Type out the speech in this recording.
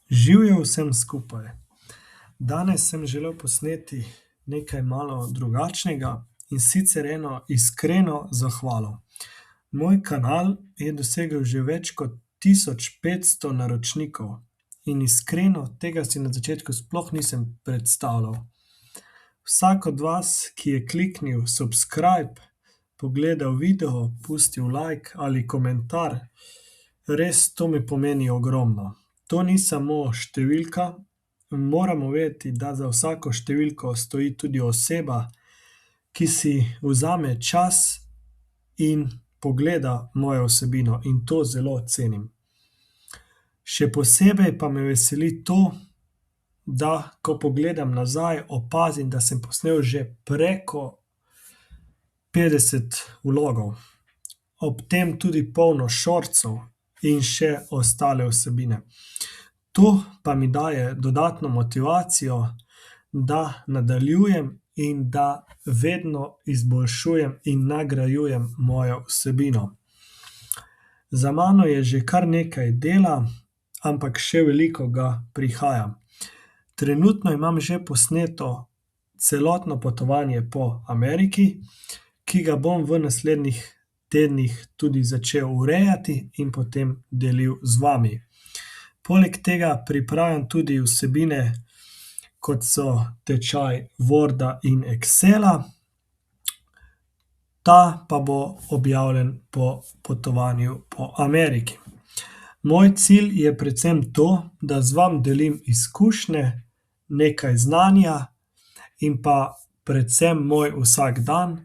Živjo vsem skupaj. Danes sem želel posneti nekaj malo drugačnega, in sicer eno iskreno zahvalo. Moj kanal je dosegel že več kot 1500 naročnikov in iskreno tega si na začetku sploh nisem predstavljal. Vsak od vas, ki je kliknil subscribe, pogledal video, pustil like ali komentar, res to mi pomeni ogromno. To ni samo številka, moramo vedeti, da za vsako številko stoji tudi oseba, ki si vzame čas in pogleda mojo vsebino, in to zelo cenim. Še posebej pa me veseli to, da ko pogledam nazaj, opazim, da sem posnel že preko 50 vlogov. Ob tem tudi polno shortsov in še ostale vsebine. To pa mi daje dodatno motivacijo, da nadaljujem in da vedno izboljšujem in nagrajujem mojo vsebino. Za mano je že kar nekaj dela, ampak še veliko ga prihaja. Trenutno imam že posneto celotno potovanje po Ameriki, ki ga bom v naslednjih tednih tudi začel urejati in potem delil z vami. Poleg tega pripravljam tudi vsebine, kot so tečaj Worda in Excela. Ta pa bo objavljen po potovanju po Ameriki. Moj cilj je predvsem to, da z vami delim izkušnje, nekaj znanja in pa predvsem moj vsakdan,